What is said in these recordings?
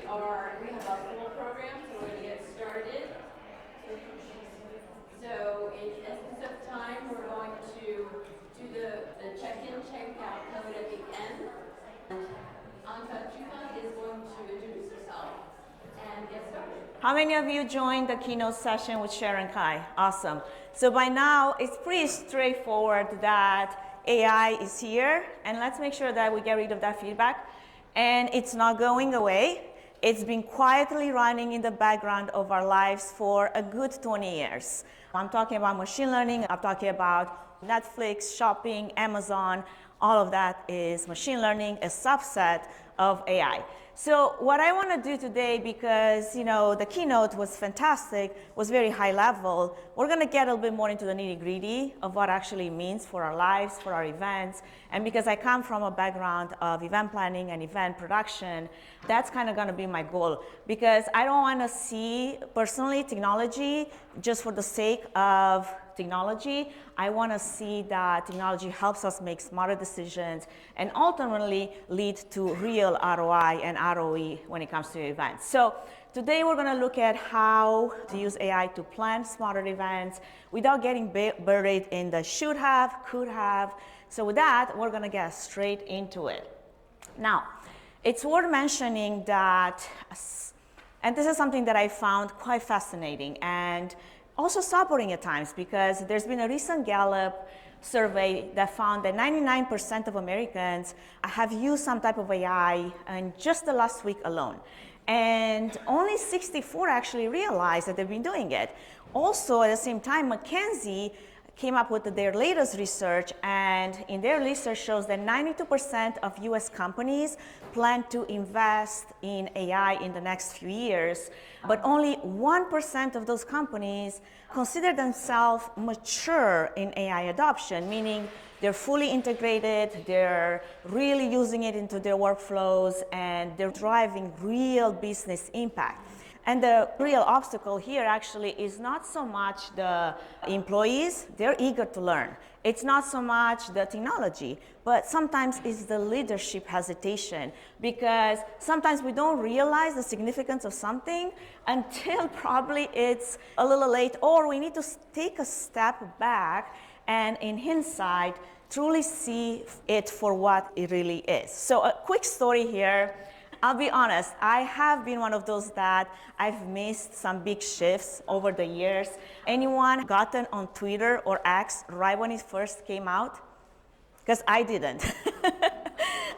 we have our full program, so we're going to get started. So in essence of time, we're going to do the check-in, check-out code at the end. And Anca Trifan is going to introduce herself and get started. How many of you joined the keynote session with Sharon Kai? Awesome. So by now, it's pretty straightforward that AI is here, and let's make sure that we get rid of that feedback. And it's not going away. It's been quietly running in the background of our lives for a good 20 years. I'm talking about machine learning, I'm talking about Netflix, shopping, Amazon, all of that is machine learning, a subset of AI. So what I want to do today, because the keynote was fantastic, was very high level, we're going to get a little bit more into the nitty-gritty of what actually means for our lives, for our events. And because I come from a background of event planning and event production, that's kind of going to be my goal. Because I don't want to see, personally, technology just for the sake of technology. I want to see that technology helps us make smarter decisions and ultimately lead to real ROI and ROE when it comes to events. So today we're going to look at how to use AI to plan smarter events without getting buried in the should have, could have. So with that, we're going to get straight into it. Now, it's worth mentioning that, and this is something that I found quite fascinating and also sobering at times, because there's been a recent Gallup survey that found that 99% of Americans have used some type of AI in just the last week alone. And only 64 actually realized that they've been doing it. Also, at the same time, McKinsey came up with their latest research, and in their research shows that 92% of US companies plan to invest in AI in the next few years, but only 1% of those companies consider themselves mature in AI adoption, meaning they're fully integrated, they're really using it into their workflows, and they're driving real business impact. And the real obstacle here actually is not so much the employees, they're eager to learn. It's not so much the technology, but sometimes it's the leadership hesitation, because sometimes we don't realize the significance of something until probably it's a little late, or we need to take a step back and in hindsight, truly see it for what it really is. So a quick story here. I'll be honest, I have been one of those that I've missed some big shifts over the years. Anyone gotten on Twitter or X right when it first came out? Because I didn't.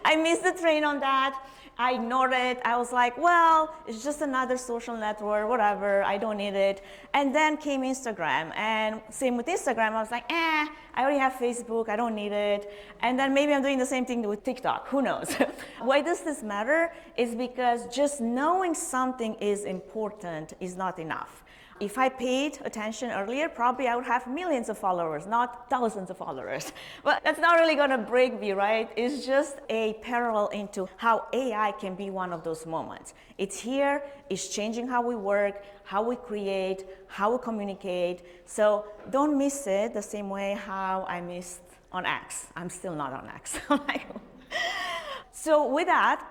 I missed the train on that. I ignored it. I was like, well, it's just another social network, whatever, I don't need it. And then came Instagram, and same with Instagram, I was like, I already have Facebook, I don't need it. And then maybe I'm doing the same thing with TikTok, who knows? Why does this matter? Is because just knowing something is important is not enough. If I paid attention earlier, probably I would have millions of followers, not thousands of followers. But that's not really gonna break me, right? It's just a parallel into how AI can be one of those moments. It's here, it's changing how we work, how we create, how we communicate. So don't miss it the same way how I missed on X. I'm still not on X. So with that,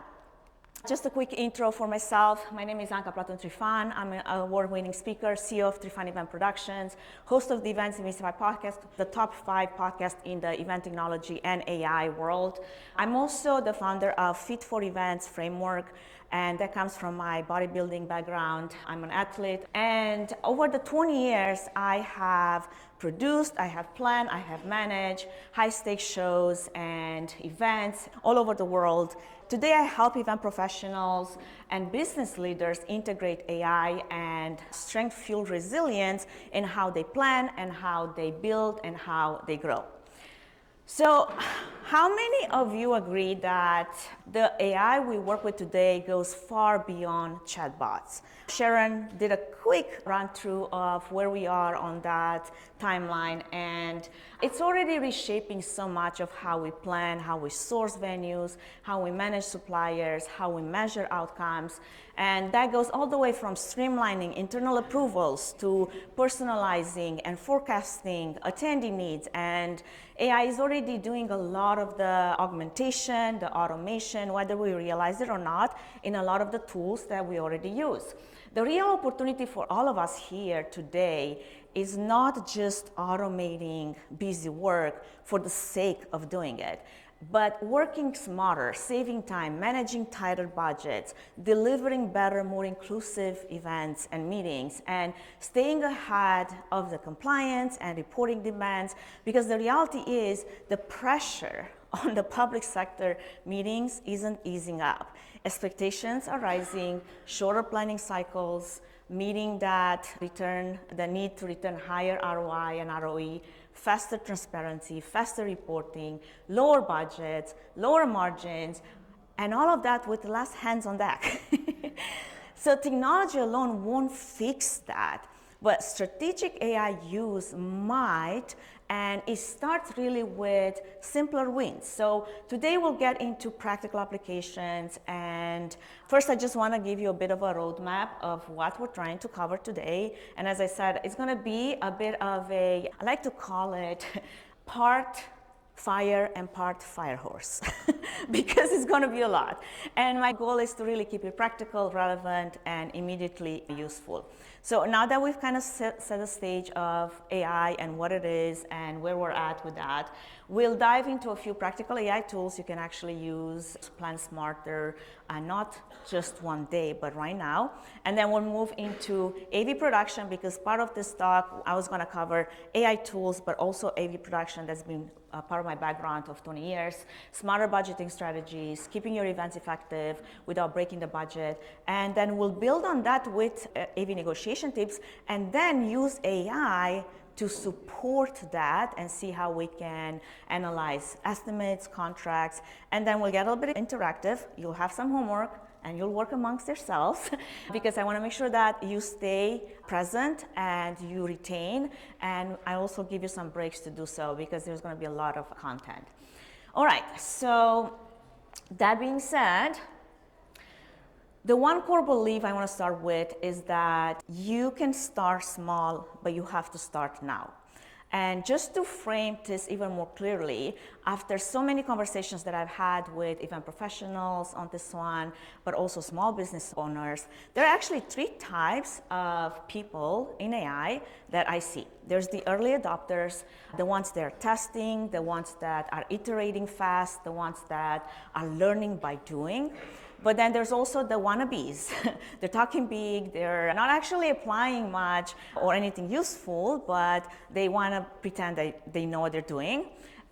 just a quick intro for myself. My name is Anca Trifan. I'm an award-winning speaker, CEO of Trifan Event Productions, host of the Events Demystify podcast, the top 5 podcast in the event technology and AI world. I'm also the founder of Fit for Events framework, and that comes from my bodybuilding background. I'm an athlete, and over the 20 years, I have produced, I have planned, I have managed high-stakes shows and events all over the world. Today, I help event professionals and business leaders integrate AI and strength-fueled resilience in how they plan and how they build and how they grow. So how many of you agree that the AI we work with today goes far beyond chatbots? Sharon did a quick run-through of where we are on that timeline, and it's already reshaping so much of how we plan, how we source venues, how we manage suppliers, how we measure outcomes. And that goes all the way from streamlining internal approvals to personalizing and forecasting attendee needs. And AI is already doing a lot of the augmentation, the automation, whether we realize it or not, in a lot of the tools that we already use. The real opportunity for all of us here today is not just automating busy work for the sake of doing it, but working smarter, saving time, managing tighter budgets, delivering better, more inclusive events and meetings, and staying ahead of the compliance and reporting demands, because the reality is the pressure on the public sector meetings isn't easing up. Expectations are rising, shorter planning cycles, meeting that the need to return higher ROI and ROE, faster transparency, faster reporting, lower budgets, lower margins, and all of that with less hands on deck. So technology alone won't fix that, but strategic AI use might, and it starts really with simpler wins. So today we'll get into practical applications, and first I just want to give you a bit of a roadmap of what we're trying to cover today. And as I said, it's going to be a bit of I like to call it part fire and part fire horse because it's going to be a lot. And my goal is to really keep it practical, relevant, and immediately useful. So now that we've kind of set the stage of AI and what it is and where we're at with that, we'll dive into a few practical AI tools you can actually use to plan smarter, not just one day, but right now. And then we'll move into AV production, because part of this talk, I was going to cover AI tools, but also AV production that's been part of my background of 20 years, smarter budgeting strategies, keeping your events effective without breaking the budget. And then we'll build on that with AV negotiation tips, and then use AI to support that and see how we can analyze estimates, contracts, and then we'll get a little bit interactive. You'll have some homework and you'll work amongst yourselves because I want to make sure that you stay present and you retain, and I also give you some breaks to do so because there's going to be a lot of content. All right, so that being said, the one core belief I want to start with is that you can start small, but you have to start now. And just to frame this even more clearly, after so many conversations that I've had with event professionals on this one, but also small business owners, there are actually 3 types of people in AI that I see. There's the early adopters, the ones that are testing, the ones that are iterating fast, the ones that are learning by doing. But then there's also the wannabes. They're talking big, they're not actually applying much or anything useful, but they want to pretend that they know what they're doing.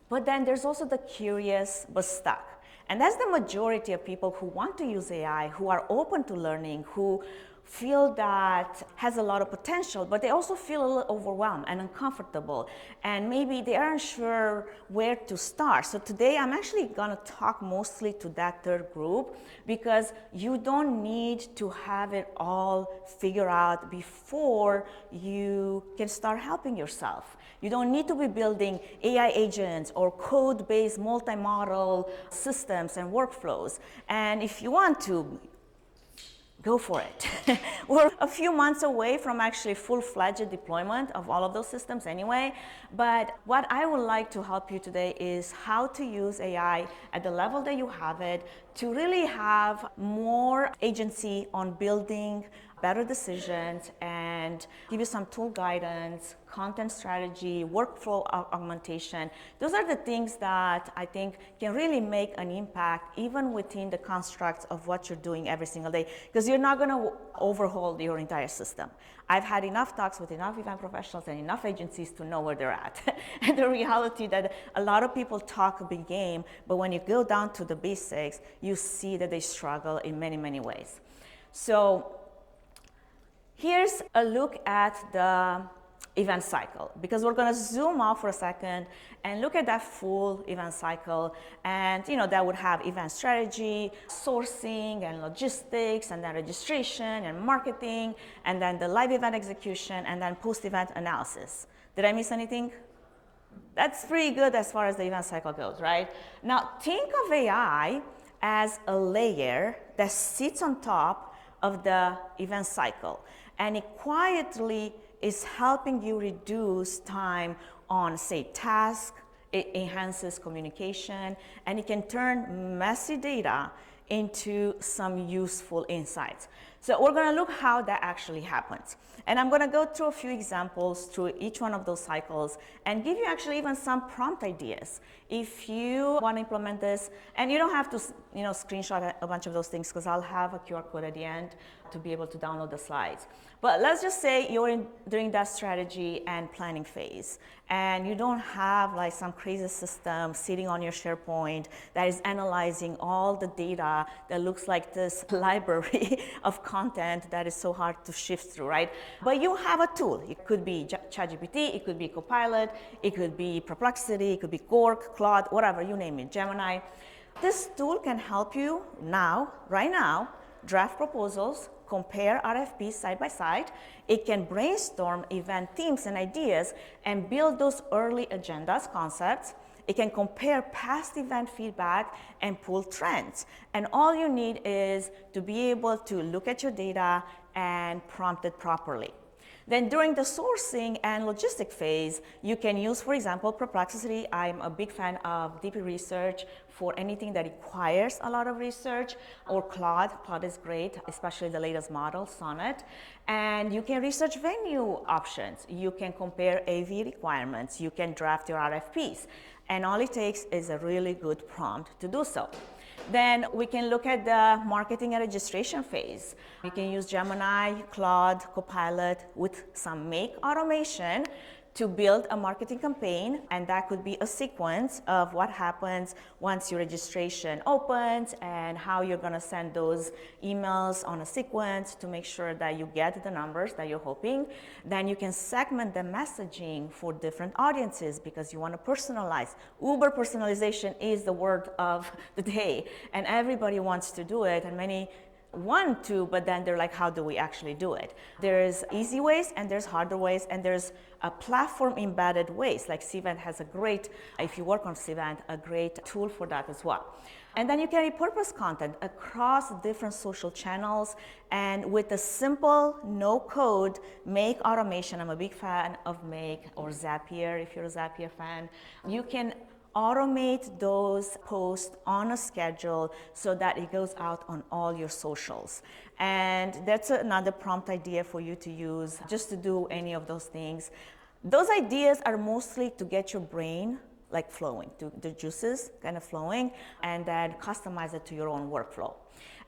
But then there's also the curious but stuck. And that's the majority of people who want to use AI, who are open to learning, who feel that has a lot of potential, but they also feel a little overwhelmed and uncomfortable, and maybe they aren't sure where to start. So today I'm actually going to talk mostly to that third group, because you don't need to have it all figured out before you can start helping yourself. You don't need to be building AI agents or code-based multi-model systems and workflows. And if you want to, go for it. We're a few months away from actually full-fledged deployment of all of those systems anyway, but what I would like to help you today is how to use AI at the level that you have it to really have more agency on building better decisions and give you some tool guidance, content strategy, workflow augmentation. Those are the things that I think can really make an impact even within the constructs of what you're doing every single day, because you're not going to overhaul your entire system. I've had enough talks with enough event professionals and enough agencies to know where they're at. And the reality that a lot of people talk a big game, but when you go down to the basics, you see that they struggle in many, many ways. So here's a look at the event cycle, because we're going to zoom out for a second and look at that full event cycle. And that would have event strategy, sourcing and logistics, and then registration and marketing, and then the live event execution, and then post-event analysis. Did I miss anything? That's pretty good as far as the event cycle goes, right? Now think of AI as a layer that sits on top of the event cycle, and it quietly is helping you reduce time on, say, tasks It enhances communication, and it can turn messy data into some useful insights. So we're going to look how that actually happens. And I'm going to go through a few examples through each one of those cycles and give you actually even some prompt ideas. If you want to implement this, and you don't have to screenshot a bunch of those things, because I'll have a QR code at the end to be able to download the slides. But let's just say you're during that strategy and planning phase, and you don't have like some crazy system sitting on your SharePoint that is analyzing all the data that looks like this library of content that is so hard to shift through, right? But you have a tool. It could be ChatGPT, it could be Copilot, it could be Perplexity, it could be Quark, Claude, whatever, you name it, Gemini. This tool can help you now, right now, draft proposals, compare RFPs side by side. It can brainstorm event themes and ideas and build those early agendas, concepts. It can compare past event feedback and pull trends. And all you need is to be able to look at your data and prompt it properly. Then during the sourcing and logistic phase, you can use, for example, Perplexity. I'm a big fan of DP Research for anything that requires a lot of research, or Claude. Claude is great, especially the latest model, Sonnet. And you can research venue options. You can compare AV requirements. You can draft your RFPs. And all it takes is a really good prompt to do so. Then we can look at the marketing and registration phase. You can use Gemini, Claude, Copilot with some make automation to build a marketing campaign, and that could be a sequence of what happens once your registration opens and how you're going to send those emails on a sequence to make sure that you get the numbers that you're hoping. Then you can segment the messaging for different audiences because you want to personalize. Uber personalization is the word of the day, and everybody wants to do it, and many want to, but then they're like, how do we actually do it? There's easy ways and there's harder ways, and there's a platform embedded ways. Like Cvent has a great, if you work on Cvent, a great tool for that as well. And then you can repurpose content across different social channels, and with a simple no code make automation. I'm a big fan of Make or Zapier if you're a Zapier fan. You can automate those posts on a schedule so that it goes out on all your socials. And that's another prompt idea for you to use just to do any of those things. Those ideas are mostly to get your brain like flowing, to the juices kind of flowing, and then customize it to your own workflow.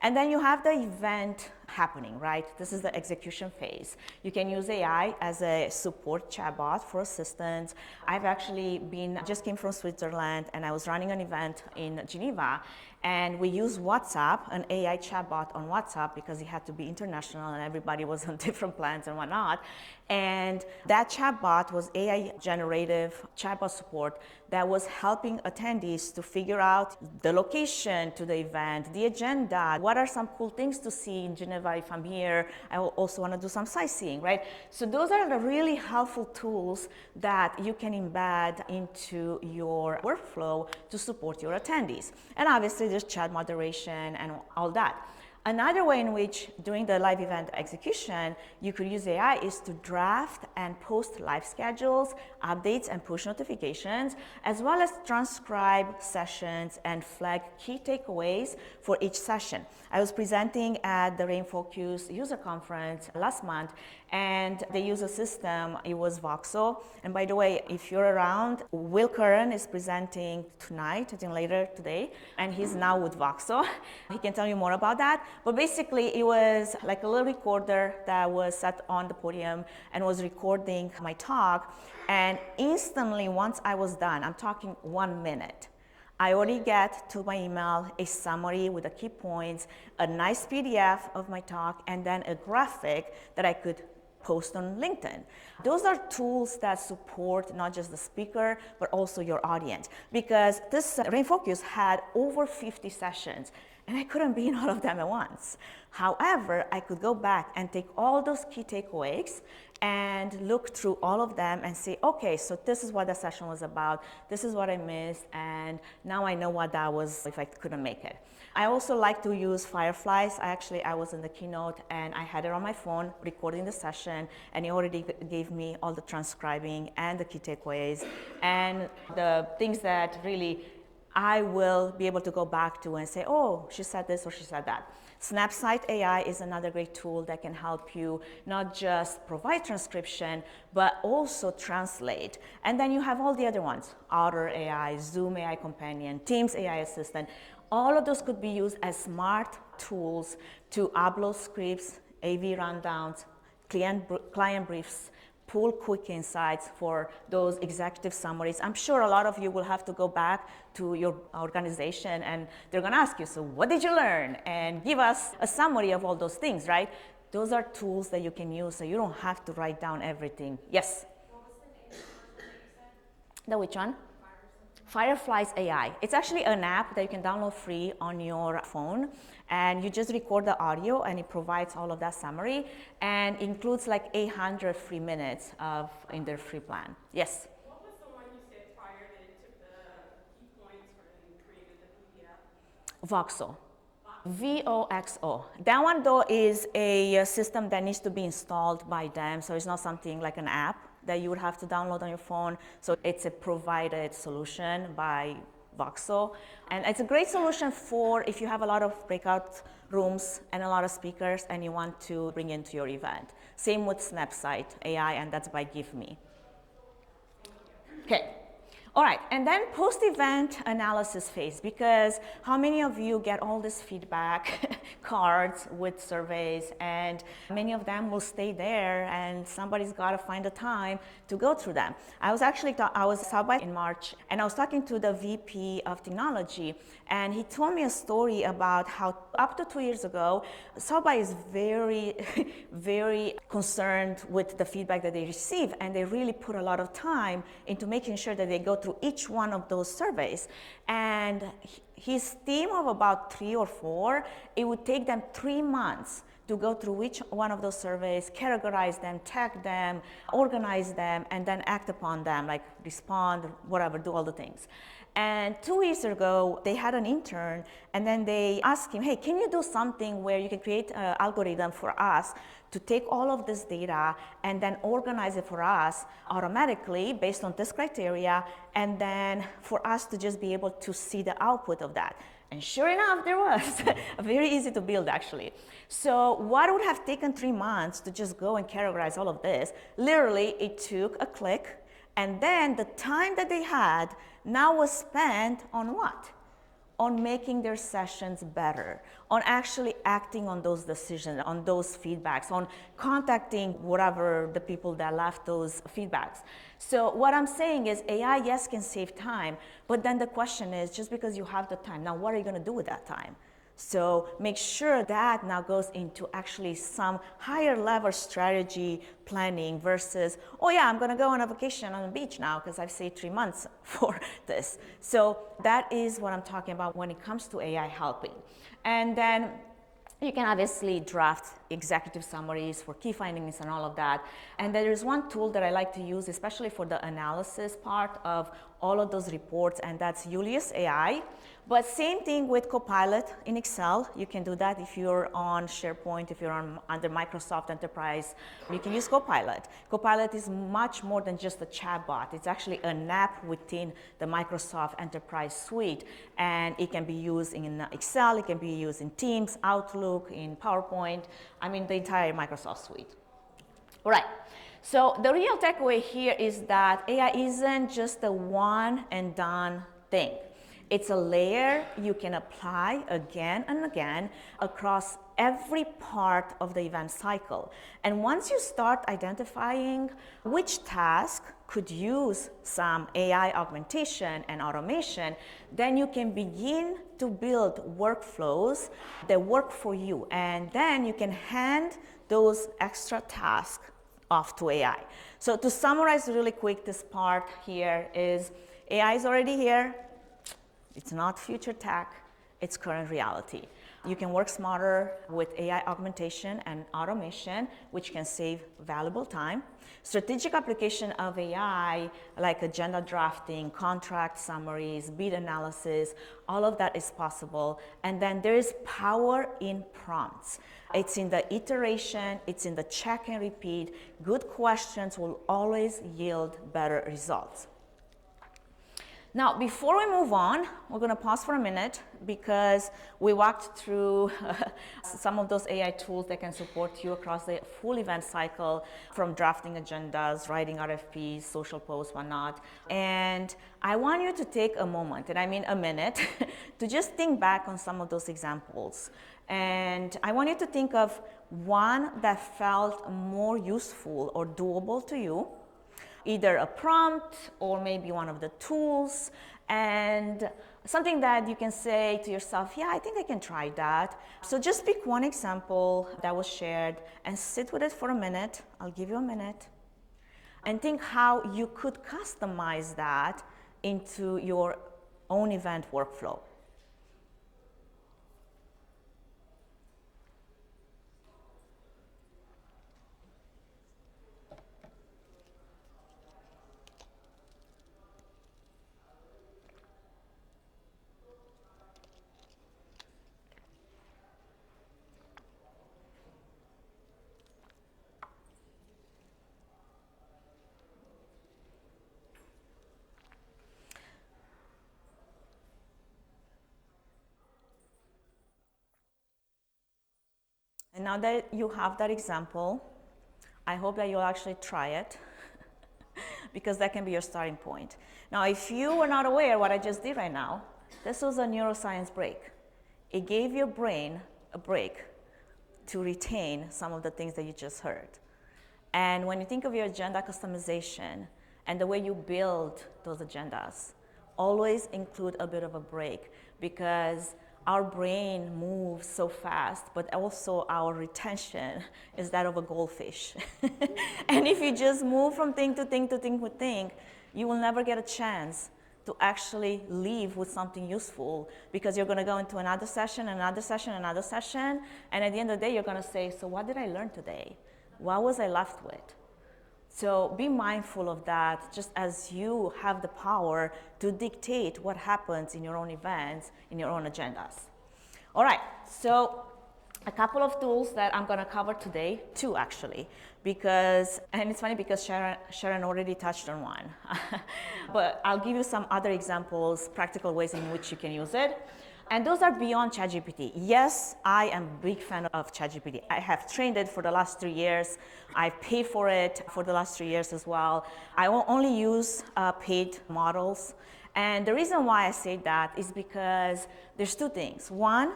And then you have the event happening, right? This is the execution phase. You can use AI as a support chatbot for assistance. I've actually just came from Switzerland, and I was running an event in Geneva, and we used WhatsApp, an AI chatbot on WhatsApp, because it had to be international and everybody was on different plans and whatnot. And that chatbot was AI generative chatbot support that was helping attendees to figure out the location to the event, the agenda, what are some cool things to see in Geneva if I'm here. I will also want to do some sightseeing, right? So those are the really helpful tools that you can embed into your workflow to support your attendees. And obviously there's chat moderation and all that. Another way in which, during the live event execution, you could use AI is to draft and post live schedules, updates, and push notifications, as well as transcribe sessions and flag key takeaways for each session. I was presenting at the Rainfocus user conference last month, and they use a system. It was Voxo. And by the way, if you're around, Will Curran is presenting tonight, I think later today, and he's now with Voxo. He can tell you more about that. But basically, it was like a little recorder that was set on the podium and was recording my talk. And instantly, once I was done, I'm talking 1 minute, I already get to my email a summary with the key points, a nice PDF of my talk, and then a graphic that I could post on LinkedIn. Those are tools that support not just the speaker, but also your audience. Because this Rainfocus had over 50 sessions, and I couldn't be in all of them at once. However, I could go back and take all those key takeaways and look through all of them and say, okay, so this is what the session was about, this is what I missed, and now I know what that was if I couldn't make it. I also like to use Fireflies. I was in the keynote and I had it on my phone recording the session, and it already gave me all the transcribing and the key takeaways and the things that really I will be able to go back to and say, oh, she said this or she said that. Snapsight AI is another great tool that can help you not just provide transcription, but also translate. And then you have all the other ones, Otter AI, Zoom AI Companion, Teams AI Assistant. All of those could be used as smart tools to upload scripts, AV rundowns, client briefs, pull quick insights for those executive summaries. I'm sure a lot of you will have to go back to your organization and they're going to ask you, so what did you learn? And give us a summary of all those things, right? Those are tools that you can use so you don't have to write down everything. Yes? What was the name of the first one that you said? The which one? Fireflies AI. It's actually an app that you can download free on your phone, and you just record the audio and it provides all of that summary and includes like 800 free minutes in their free plan. Yes? What was the one you said prior that it took the key points and created the PDF? Voxo. VOXO. That one though is a system that needs to be installed by them, so it's not something like an app that you would have to download on your phone. So it's a provided solution by Voxo. And it's a great solution for if you have a lot of breakout rooms and a lot of speakers and you want to bring into your event. Same with Snapsight AI, and that's by GiveMe. Okay. All right, and then post-event analysis phase, because how many of you get all this feedback cards with surveys, and many of them will stay there and somebody's got to find the time to go through them. I was South by in March, and I was talking to the VP of technology, and he told me a story about how up to 2 years ago, South by is very, very concerned with the feedback that they receive, and they really put a lot of time into making sure that they go through each one of those surveys. And his team of about 3 or 4, it would take them 3 months to go through each one of those surveys, categorize them, tag them, organize them, and then act upon them, like respond, whatever, do all the things. And 2 years ago, they had an intern, and then they asked him, hey, can you do something where you can create an algorithm for us to take all of this data and then organize it for us automatically based on this criteria, and then for us to just be able to see the output of that. And sure enough, there was. Very easy to build, actually. So what would have taken 3 months to just go and categorize all of this, literally it took a click, and then the time that they had now was spent on what? On making their sessions better, on actually acting on those decisions, on those feedbacks, on contacting whatever the people that left those feedbacks. So what I'm saying is AI, yes, can save time, but then the question is, just because you have the time, now what are you going to do with that time? So make sure that now goes into actually some higher level strategy planning versus, oh yeah, I'm going to go on a vacation on the beach now because I've saved 3 months for this. So that is what I'm talking about when it comes to AI helping. And then you can obviously draft executive summaries for key findings and all of that. And there is one tool that I like to use, especially for the analysis part of all of those reports, and that's Julius AI. But same thing with Copilot in Excel. You can do that if you're on SharePoint, if you're under Microsoft Enterprise, you can use Copilot. Copilot is much more than just a chatbot. It's actually an app within the Microsoft Enterprise suite, and it can be used in Excel, it can be used in Teams, Outlook, in PowerPoint, I mean the entire Microsoft suite. All right. So the real takeaway here is that AI isn't just a one and done thing. It's a layer you can apply again and again across every part of the event cycle. And once you start identifying which task could use some AI augmentation and automation, then you can begin to build workflows that work for you. And then you can hand those extra tasks off to AI. So to summarize really quick, this part here is AI is already here. It's not future tech, it's current reality. You can work smarter with AI augmentation and automation, which can save valuable time. Strategic application of AI, like agenda drafting, contract summaries, bid analysis, all of that is possible. And then there is power in prompts. It's in the iteration, it's in the check and repeat. Good questions will always yield better results. Now, before we move on, we're going to pause for a minute because we walked through some of those AI tools that can support you across the full event cycle, from drafting agendas, writing RFPs, social posts, whatnot. And I want you to take a moment, and I mean a minute, to just think back on some of those examples. And I want you to think of one that felt more useful or doable to you, either a prompt or maybe one of the tools, and something that you can say to yourself, yeah, I think I can try that. So just pick one example that was shared and sit with it for a minute. I'll give you a minute. And think how you could customize that into your own event workflow. And now that you have that example, I hope that you'll actually try it because that can be your starting point. Now, if you were not aware what I just did right now, this was a neuroscience break. It gave your brain a break to retain some of the things that you just heard. And when you think of your agenda customization and the way you build those agendas, always include a bit of a break, because our brain moves so fast, but also our retention is that of a goldfish. And if you just move from thing to thing to thing to thing, you will never get a chance to actually leave with something useful, because you're going to go into another session, another session, another session, and at the end of the day, you're going to say, so what did I learn today? What was I left with? So be mindful of that, just as you have the power to dictate what happens in your own events, in your own agendas. All right, so a couple of tools that I'm going to cover today, two actually, because, and it's funny because Sharon already touched on one, but I'll give you some other examples, practical ways in which you can use it. And those are beyond ChatGPT. Yes, I am a big fan of ChatGPT. I have trained it for the last 3 years. I've paid for it for the last 3 years as well. I will only use paid models. And the reason why I say that is because there's two things. One,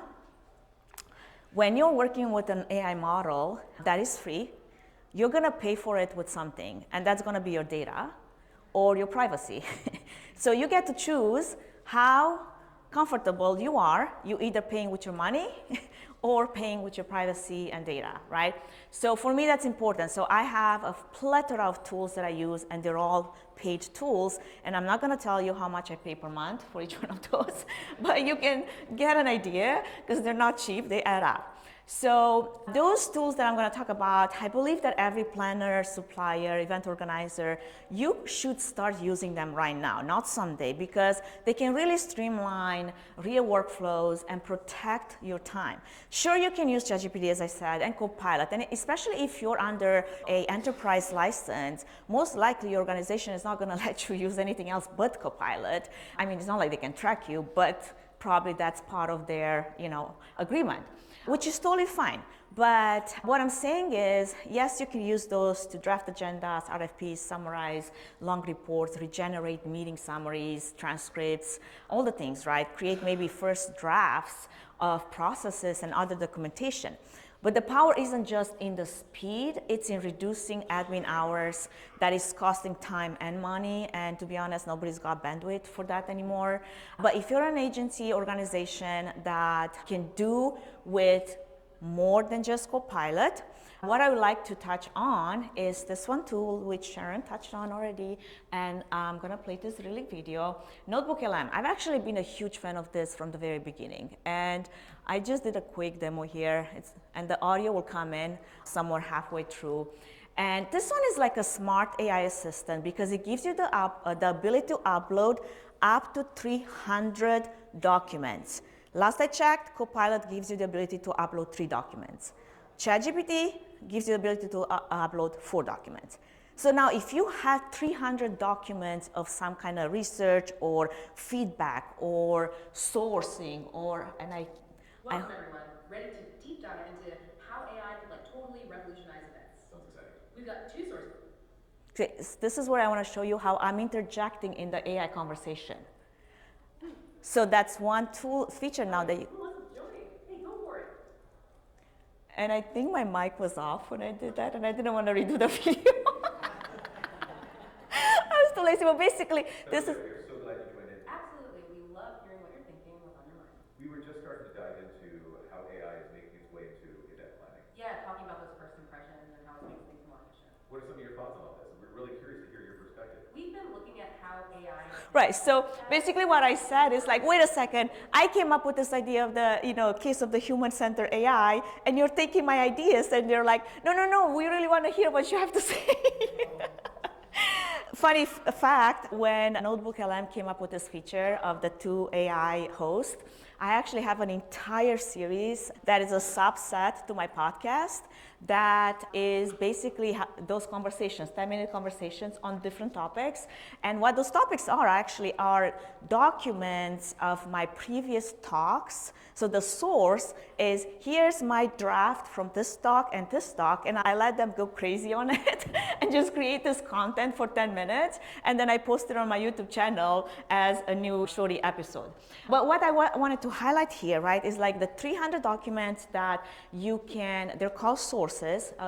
when you're working with an AI model that is free, you're going to pay for it with something, and that's going to be your data or your privacy. So you get to choose how comfortable you are. You either paying with your money or paying with your privacy and data, right? So for me, that's important. So I have a plethora of tools that I use, and they're all paid tools. And I'm not going to tell you how much I pay per month for each one of those, but you can get an idea because they're not cheap, they add up. So those tools that I'm going to talk about, I believe that every planner, supplier, event organizer, you should start using them right now, not someday, because they can really streamline real workflows and protect your time. Sure, you can use ChatGPT, as I said, and Copilot, and especially if you're under an enterprise license, most likely your organization is not going to let you use anything else but Copilot. I mean, it's not like they can track you, but probably that's part of their, agreement, which is totally fine. But what I'm saying is, yes, you can use those to draft agendas, RFPs, summarize long reports, regenerate meeting summaries, transcripts, all the things, right? Create maybe first drafts of processes and other documentation. But the power isn't just in the speed, it's in reducing admin hours that is costing time and money. And to be honest, nobody's got bandwidth for that anymore. But if you're an agency organization that can do with more than just Copilot. What I would like to touch on is this one tool, which Sharon touched on already, and I'm gonna play this really video. Notebook LM. I've actually been a huge fan of this from the very beginning, and I just did a quick demo here, and the audio will come in somewhere halfway through. And this one is like a smart AI assistant because it gives you the ability to upload up to 300 documents. Last I checked, Copilot gives you the ability to upload 3 documents. ChatGPT gives you the ability to upload 4 documents. So now if you have 300 documents of some kind of research or feedback or sourcing Welcome everyone, ready to deep dive into how AI could totally revolutionize events. Sounds exciting. We've got 2 sources. Okay, this is where I want to show you how I'm interjecting in the AI conversation. So that's one tool feature now that you. Who wants to join? Hey, go for it. And I think my mic was off when I did that, and I didn't want to redo the video. I was too lazy, but basically, this is. We're so glad you joined in. Absolutely, we love hearing what you're thinking, what's on your mind. We were just starting to dive into how AI is making its way into event planning. Yeah, talking about those first impressions and how it makes things more efficient. What are some of your thoughts on all this? We're really curious to hear your perspective. We've been looking at how AI... Right, so basically what I said is like, wait a second, I came up with this idea of the, case of the human-centered AI, and you're taking my ideas, and they're like, no, we really want to hear what you have to say. Funny fact, when Notebook LM came up with this feature of the 2 AI hosts, I actually have an entire series that is a subset to my podcast that is basically those conversations, 10-minute conversations on different topics. And what those topics are actually are documents of my previous talks. So the source is, here's my draft from this talk and this talk, and I let them go crazy on it and just create this content for 10 minutes. And then I post it on my YouTube channel as a new shorty episode. But what I wanted to highlight here, right, is like the 300 documents that they're called sources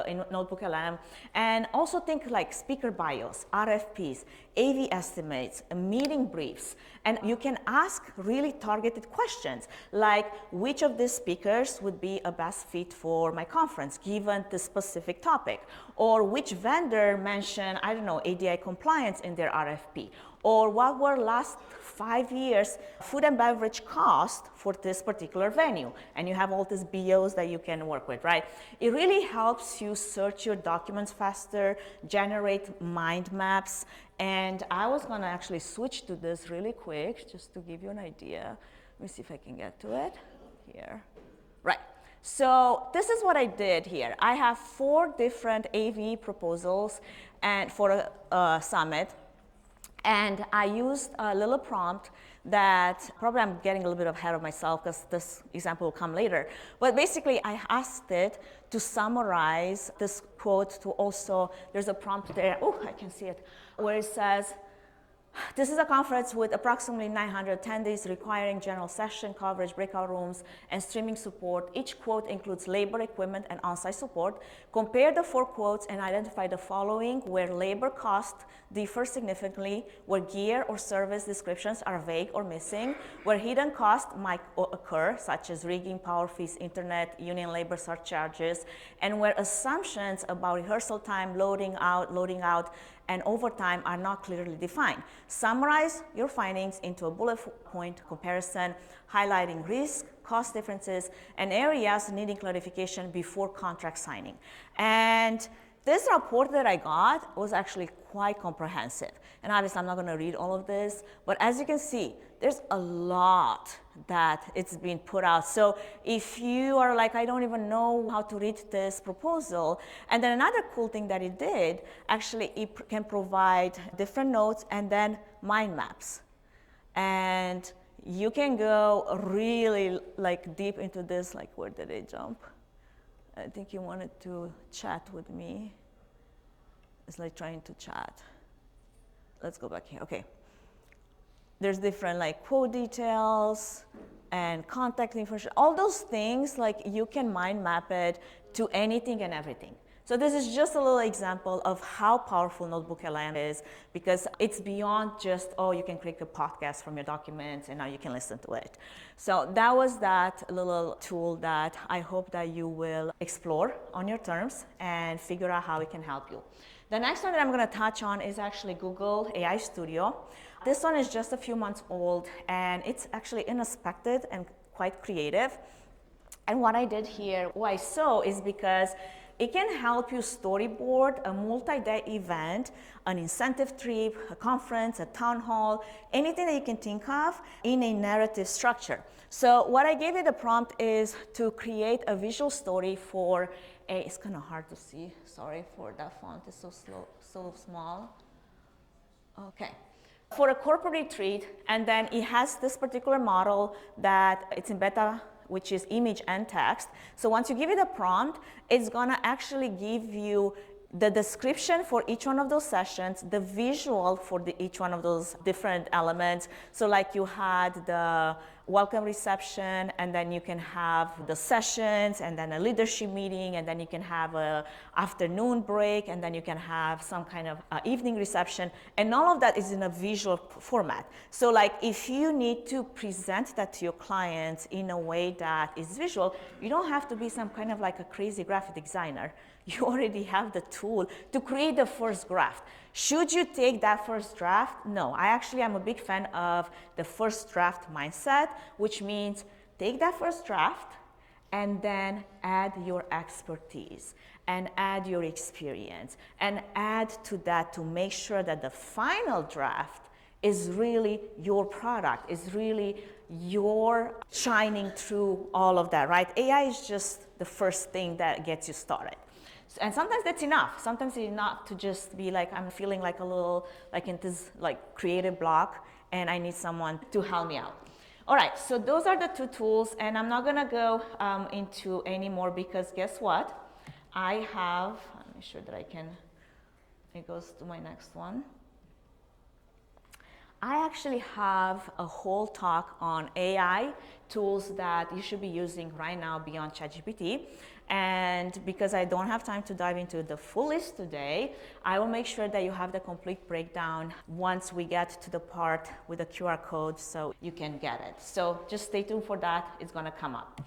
in Notebook LM, and also think like speaker bios, RFPs, AV estimates, meeting briefs, and you can ask really targeted questions like which of these speakers would be a best fit for my conference given the specific topic, or which vendor mentioned, I don't know, ADI compliance in their RFP, or what were last 5 years food and beverage cost for this particular venue. And you have all these BOs that you can work with, right? It really helps you search your documents faster, generate mind maps. And I was gonna actually switch to this really quick just to give you an idea. Let me see if I can get to it here. Right. So this is what I did here. I have 4 different AV proposals and for a summit. And I used a little prompt that probably I'm getting a little bit ahead of myself because this example will come later. But basically, I asked it to summarize this quote to also, there's a prompt there, oh, I can see it, where it says, this is a conference with approximately 900 attendees requiring general session coverage, breakout rooms, and streaming support. Each quote includes labor, equipment, and on-site support. Compare the 4 quotes and identify the following where labor cost differs significantly, where gear or service descriptions are vague or missing, where hidden costs might occur, such as rigging, power fees, internet, union labor surcharges, and where assumptions about rehearsal time, loading out, and overtime are not clearly defined. Summarize your findings into a bullet point comparison, highlighting risk, cost differences, and areas needing clarification before contract signing. And this report that I got was actually quite comprehensive. And obviously, I'm not going to read all of this, but as you can see, there's a lot that it's been put out. So if you are like, I don't even know how to read this proposal, and then another cool thing that it did, actually it can provide different notes and then mind maps. And you can go really like deep into this, like where did it jump? I think you wanted to chat with me. It's like trying to chat. Let's go back here, okay. There's different like quote details and contact information, all those things, like you can mind map it to anything and everything. So this is just a little example of how powerful NotebookLM is, because it's beyond just, oh, you can create a podcast from your documents and now you can listen to it. So that was that little tool that I hope that you will explore on your terms and figure out how it can help you. The next one that I'm going to touch on is actually Google AI Studio. This one is just a few months old and it's actually unexpected and quite creative. And what I did here, why so, is because it can help you storyboard a multi-day event, an incentive trip, a conference, a town hall, anything that you can think of in a narrative structure. So what I gave you the prompt is to create a visual story for a, it's kind of hard to see, sorry for that font, it's so small. Okay. For a corporate retreat, and then it has this particular model that it's in beta, which is image and text. So once you give it a prompt, it's gonna actually give you the description for each one of those sessions, the visual for each one of those different elements. So like you had the welcome reception, and then you can have the sessions, and then a leadership meeting, and then you can have a afternoon break, and then you can have some kind of evening reception, and all of that is in a visual format. So like if you need to present that to your clients in a way that is visual, you don't have to be some kind of like a crazy graphic designer. You already have the tool to create the first draft. Should you take that first draft? No, I actually am a big fan of the first draft mindset, which means take that first draft and then add your expertise and add your experience and add to that to make sure that the final draft is really your product, is really your shining through all of that, right? AI is just the first thing that gets you started. And sometimes that's enough. Sometimes it's enough to just be like, I'm feeling like a little, like in this like creative block, and I need someone to help me out. All right, so those are the two tools, and I'm not gonna go into any more because guess what? I have, let me make sure that I can, it goes to my next one. I actually have a whole talk on AI tools that you should be using right now beyond ChatGPT. And because I don't have time to dive into the full list today, I will make sure that you have the complete breakdown once we get to the part with the QR code so you can get it. So just stay tuned for that, it's gonna come up.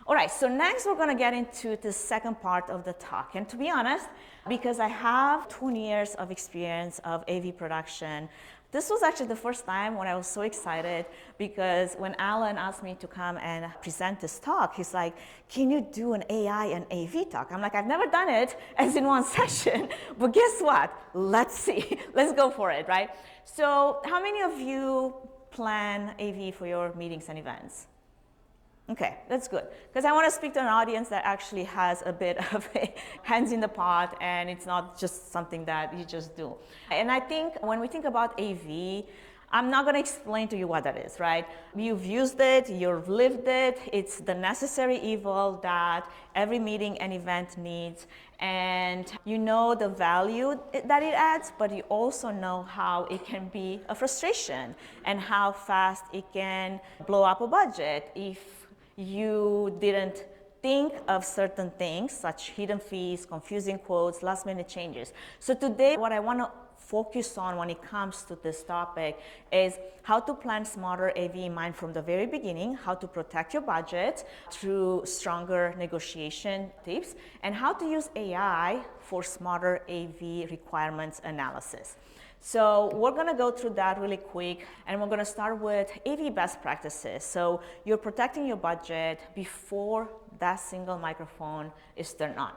All right, so next we're gonna get into the second part of the talk. And to be honest, because I have 20 years of experience of AV production, this was actually the first time when I was so excited, because when Alan asked me to come and present this talk, he's like, can you do an AI and AV talk? I'm like, I've never done it as in one session, but guess what? Let's see, let's go for it, right? So how many of you plan AV for your meetings and events? Okay, that's good, because I want to speak to an audience that actually has a bit of a hands in the pot, and it's not just something that you just do. And I think when we think about AV, I'm not going to explain to you what that is, right? You've used it, you've lived it, it's the necessary evil that every meeting and event needs, and you know the value that it adds, but you also know how it can be a frustration and how fast it can blow up a budget if you didn't think of certain things, such hidden fees, confusing quotes, last minute changes. So today, what I want to focus on when it comes to this topic is how to plan smarter AV in mind from the very beginning, how to protect your budget through stronger negotiation tips, and how to use AI for smarter AV requirements analysis. So we're gonna go through that really quick, and we're gonna start with AV best practices. So you're protecting your budget before that single microphone is turned on.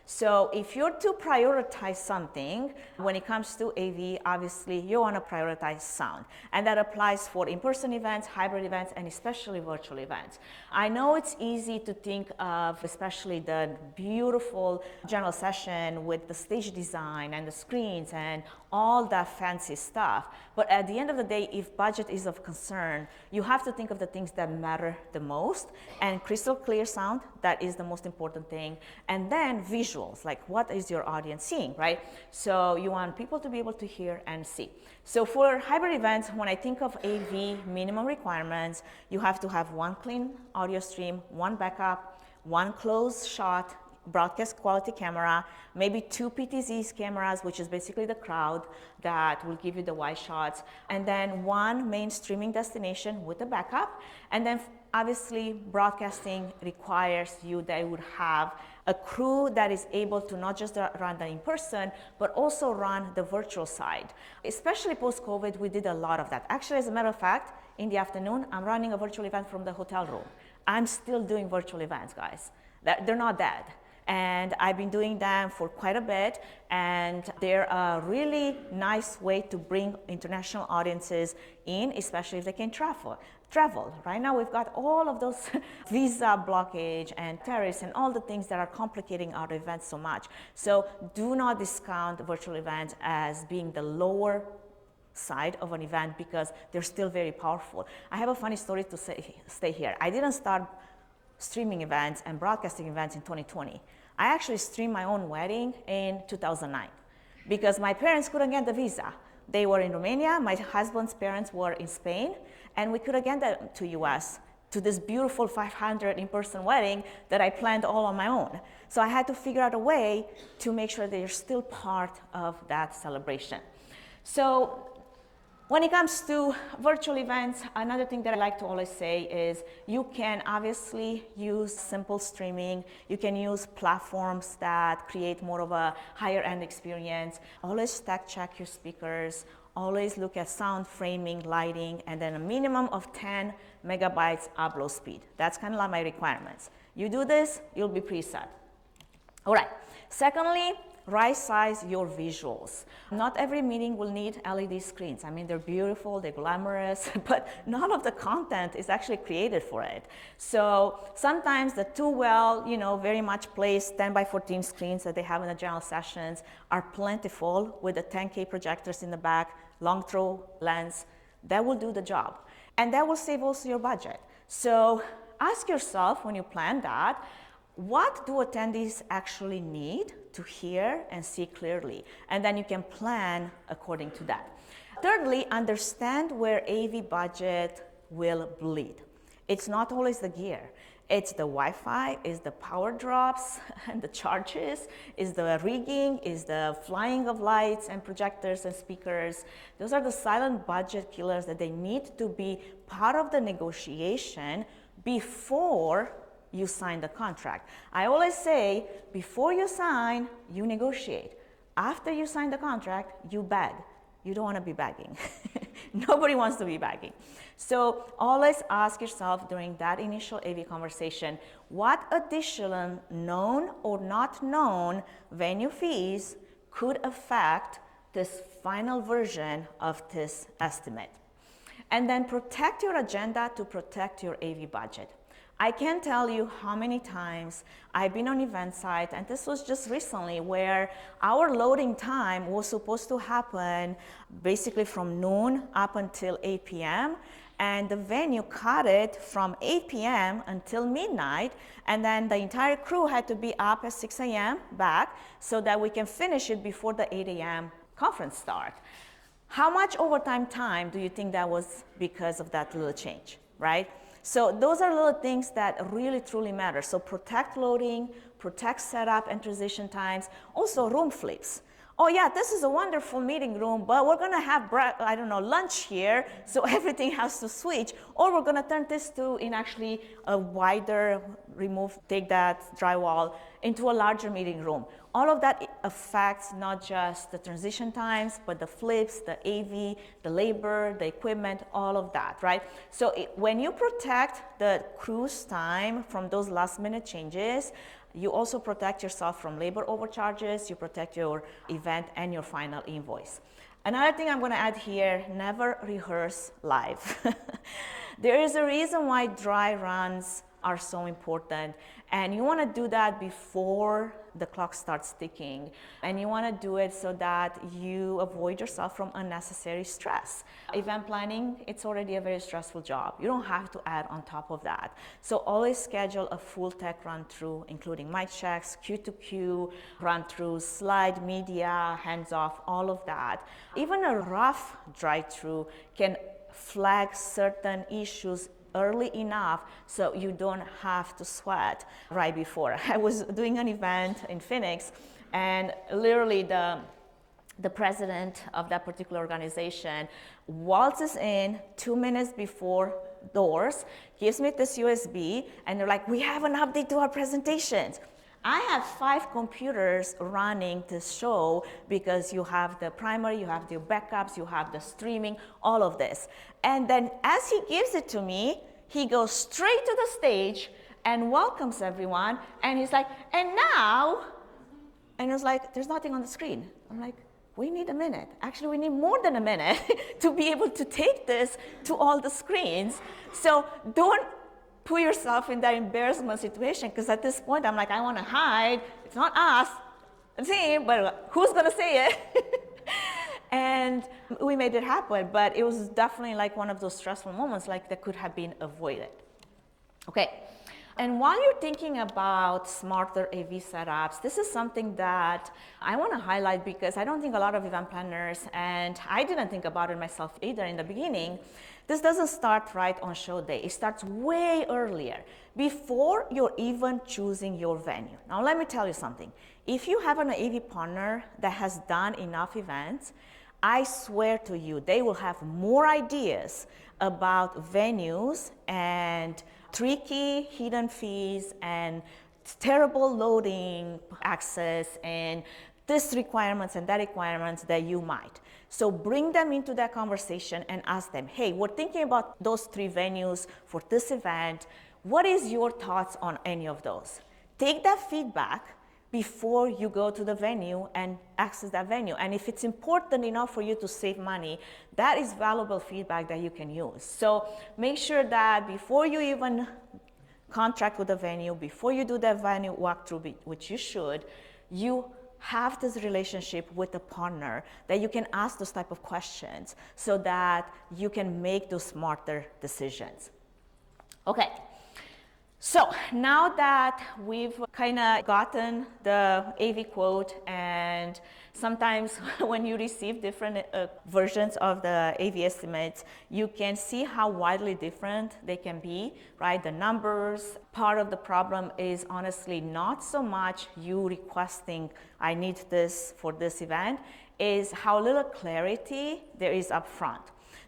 So if you're to prioritize something, when it comes to AV, obviously you want to prioritize sound. And that applies for in-person events, hybrid events, and especially virtual events. I know it's easy to think of, especially the beautiful general session with the stage design and the screens and all that fancy stuff. But at the end of the day, if budget is of concern, you have to think of the things that matter the most, and crystal clear sound, that is the most important thing. And then visuals, like what is your audience seeing, right? So you want people to be able to hear and see. So for hybrid events, when I think of AV minimum requirements, you have to have one clean audio stream, one backup, one closed shot, broadcast quality camera, maybe 2 PTZ cameras, which is basically the crowd that will give you the wide shots, and then 1 main streaming destination with a backup. And then obviously broadcasting requires you that you would have a crew that is able to not just run the in-person, but also run the virtual side. Especially post-COVID, we did a lot of that. Actually, as a matter of fact, in the afternoon, I'm running a virtual event from the hotel room. I'm still doing virtual events, guys. They're not dead. And I've been doing them for quite a bit, and they're a really nice way to bring international audiences in, especially if they can travel. Right now we've got all of those visa blockage and tariffs and all the things that are complicating our events so much. So do not discount virtual events as being the lower side of an event, because they're still very powerful. I have a funny story to stay here. I didn't start streaming events and broadcasting events in 2020. I actually streamed my own wedding in 2009 because my parents couldn't get the visa. They were in Romania, my husband's parents were in Spain, and we couldn't get them to US, to this beautiful 500 in-person wedding that I planned all on my own. So I had to figure out a way to make sure they're still part of that celebration. So when it comes to virtual events, another thing that I like to always say is you can obviously use simple streaming. You can use platforms that create more of a higher end experience. Always stack check your speakers. Always look at sound framing, lighting, and then a minimum of 10 megabytes upload speed. That's kind of like my requirements. You do this, you'll be pretty set. All right. Secondly, right size your visuals. Not every meeting will need LED screens. I mean, they're beautiful, they're glamorous, but none of the content is actually created for it. So sometimes the very much placed 10 by 14 screens that they have in the general sessions are plentiful with the 10K projectors in the back, long throw lens. That will do the job. And that will save also your budget. So ask yourself when you plan that, what do attendees actually need to hear and see clearly? And then you can plan according to that. Thirdly, understand where AV budget will bleed. It's not always the gear. It's the Wi-Fi, it's the power drops and the charges, it's the rigging, it's the flying of lights and projectors and speakers. Those are the silent budget killers that they need to be part of the negotiation before you sign the contract. I always say, before you sign, you negotiate. After you sign the contract, you beg. You don't want to be begging. Nobody wants to be begging. So always ask yourself during that initial AV conversation, what additional known or not known venue fees could affect this final version of this estimate? And then protect your agenda to protect your AV budget. I can't tell you how many times I've been on event site, and this was just recently, where our loading time was supposed to happen basically from noon up until 8 p.m. and the venue cut it from 8 p.m. until midnight, and then the entire crew had to be up at 6 a.m. back so that we can finish it before the 8 a.m. conference start. How much overtime time do you think that was because of that little change, right? So those are little things that really truly matter. So protect loading, protect setup and transition times, also room flips. Oh yeah, this is a wonderful meeting room, but we're gonna have, lunch here, so everything has to switch. Or we're gonna turn this in actually a wider, take that drywall into a larger meeting room. All of that affects not just the transition times, but the flips, the AV, the labor, the equipment, all of that, right? So when you protect the crew's time from those last minute changes, you also protect yourself from labor overcharges, you protect your event and your final invoice. Another thing I'm going to add here, never rehearse live. There is a reason why dry runs are so important, and you want to do that before the clock starts ticking, and you want to do it so that you avoid yourself from unnecessary stress. Event planning, it's already a very stressful job. You don't have to add on top of that. So always schedule a full tech run through, including mic checks, Q2Q, run throughs, slide, media, hands off, all of that. Even a rough drive through can flag certain issues early enough so you don't have to sweat right before. I was doing an event in Phoenix, and literally the president of that particular organization waltzes in 2 minutes before doors, gives me this USB, and they're like, we have an update to our presentations. I have 5 computers running this show because you have the primary, you have the backups, you have the streaming, all of this. And then as he gives it to me, he goes straight to the stage and welcomes everyone. And he's like, and now, and I was like, there's nothing on the screen. I'm like, we need a minute. Actually, we need more than a minute to be able to take this to all the screens. So don't put yourself in that embarrassment situation, because at this point, I'm like, I want to hide. It's not us, the team, but who's going to say it? And we made it happen, but it was definitely like one of those stressful moments like that could have been avoided. Okay. And while you're thinking about smarter AV setups, this is something that I want to highlight because I don't think a lot of event planners, and I didn't think about it myself either in the beginning, this doesn't start right on show day. It starts way earlier, before you're even choosing your venue. Now let me tell you something. If you have an AV partner that has done enough events, I swear to you, they will have more ideas about venues and tricky hidden fees and terrible loading access and this requirements and that requirements that you might. So bring them into that conversation and ask them, hey, we're thinking about those 3 venues for this event. What is your thoughts on any of those? Take that feedback before you go to the venue and access that venue. And if it's important enough for you to save money, that is valuable feedback that you can use. So make sure that before you even contract with the venue, before you do that venue walkthrough, which you should, you have this relationship with a partner that you can ask those type of questions so that you can make those smarter decisions. Okay. So now that we've kind of gotten the AV quote, and sometimes when you receive different versions of the AV estimates, you can see how widely different they can be, right? The numbers. Part of the problem is honestly not so much you requesting, I need this for this event, is how little clarity there is up front.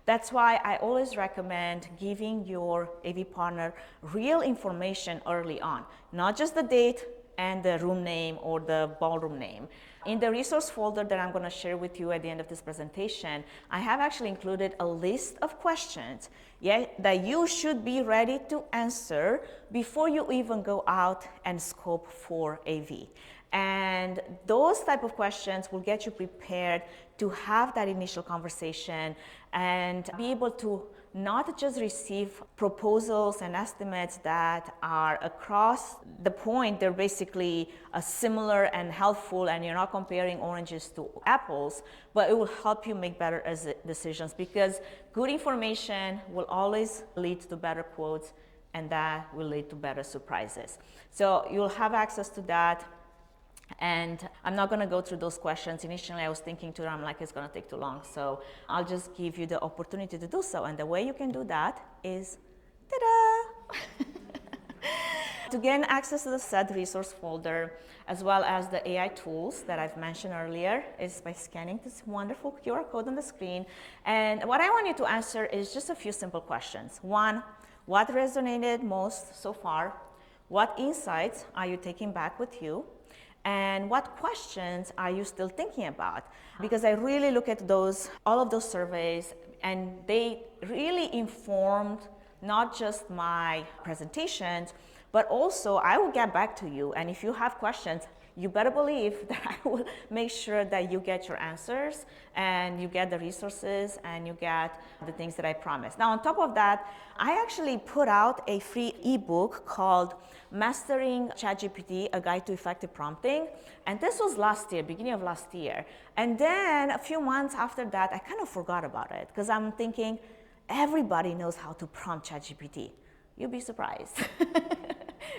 That's why I always recommend giving your AV partner real information early on, not just the date and the room name or the ballroom name. In the resource folder that I'm going to share with you at the end of this presentation, I have actually included a list of questions that you should be ready to answer before you even go out and scope for AV. And those type of questions will get you prepared to have that initial conversation and be able to not just receive proposals and estimates that are across the point, they're basically similar and helpful, and you're not comparing oranges to apples, but it will help you make better decisions, because good information will always lead to better quotes, and that will lead to better surprises. So you'll have access to that. And I'm not going to go through those questions. Initially, I was thinking I'm like, it's going to take too long. So I'll just give you the opportunity to do so. And the way you can do that is, ta-da! To gain access to the said resource folder, as well as the AI tools that I've mentioned earlier, is by scanning this wonderful QR code on the screen. And what I want you to answer is just a few simple questions. 1, what resonated most so far? What insights are you taking back with you? And what questions are you still thinking about? Because I really look at all of those surveys, and they really informed not just my presentations, but also I will get back to you. And if you have questions, you better believe that I will make sure that you get your answers and you get the resources and you get the things that I promised. Now, on top of that, I actually put out a free ebook called Mastering ChatGPT, A Guide to Effective Prompting. And this was last year, beginning of last year. And then a few months after that, I kind of forgot about it because I'm thinking everybody knows how to prompt ChatGPT. You'll be surprised.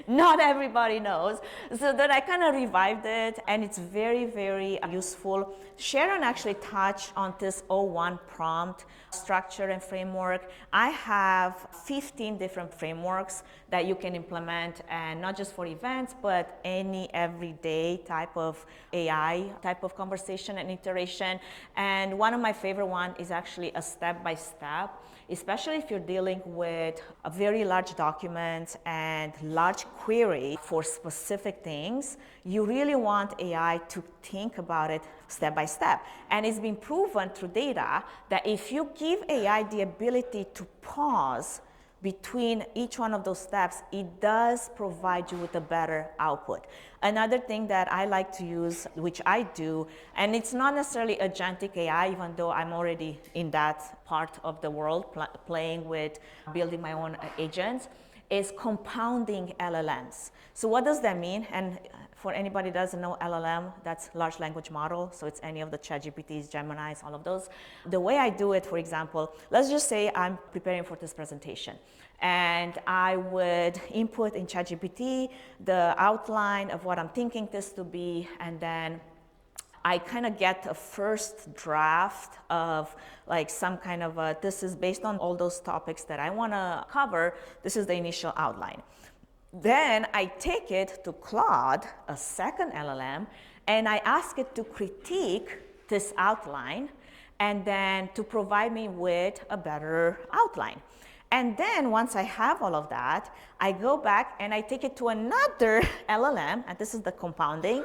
Not everybody knows. So then I kind of revived it, and it's very, very useful. Sharon actually touched on this O1 prompt structure and framework. I have 15 different frameworks that you can implement, and not just for events, but any everyday type of AI type of conversation and iteration. And one of my favorite one is actually a step-by-step, especially if you're dealing with a very large documents and large query for specific things. You really want AI to think about it step by step. And it's been proven through data that if you give AI the ability to pause between each one of those steps, it does provide you with a better output. Another thing that I like to use, which I do, and it's not necessarily agentic AI, even though I'm already in that part of the world, playing with building my own agents, is compounding LLMs. So what does that mean? And for anybody that doesn't know LLM, that's large language model. So it's any of the ChatGPTs, Geminis, all of those. The way I do it, for example, let's just say I'm preparing for this presentation, and I would input in ChatGPT the outline of what I'm thinking this to be, and then I kind of get a first draft of like some kind of this is based on all those topics that I want to cover. This is the initial outline. Then I take it to Claude, a second LLM, and I ask it to critique this outline and then to provide me with a better outline. And then once I have all of that, I go back and I take it to another LLM, and this is the compounding,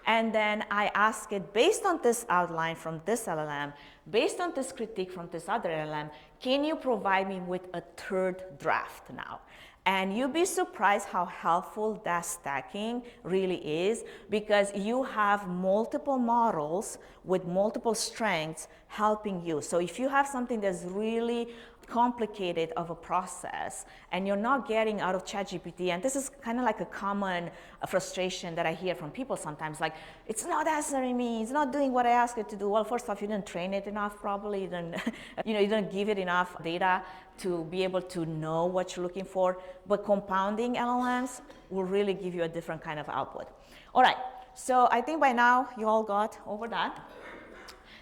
and then I ask it, based on this outline from this LLM, based on this critique from this other LLM, can you provide me with a third draft now? And you'll be surprised how helpful that stacking really is, because you have multiple models with multiple strengths helping you. So if you have something that's really complicated of a process and you're not getting out of ChatGPT, and this is kind of like a common frustration that I hear from people sometimes, like, it's not answering me, it's not doing what I asked it to do. Well, first off, you didn't train it enough, probably, you didn't, you didn't give it enough data to be able to know what you're looking for. But compounding LLMs will really give you a different kind of output. All right, so I think by now you all got over that.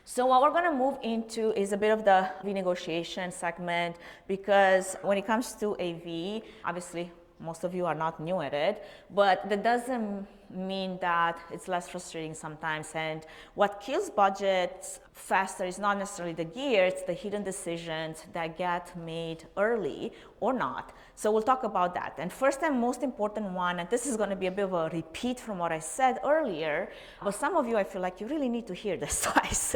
So what we're going to move into is a bit of the renegotiation segment, because when it comes to AV, obviously most of you are not new at it, but that doesn't mean that it's less frustrating sometimes. And what kills budgets faster is not necessarily the gear, it's the hidden decisions that get made early or not. So we'll talk about that. And first and most important one, and this is going to be a bit of a repeat from what I said earlier, but some of you, I feel like you really need to hear this twice.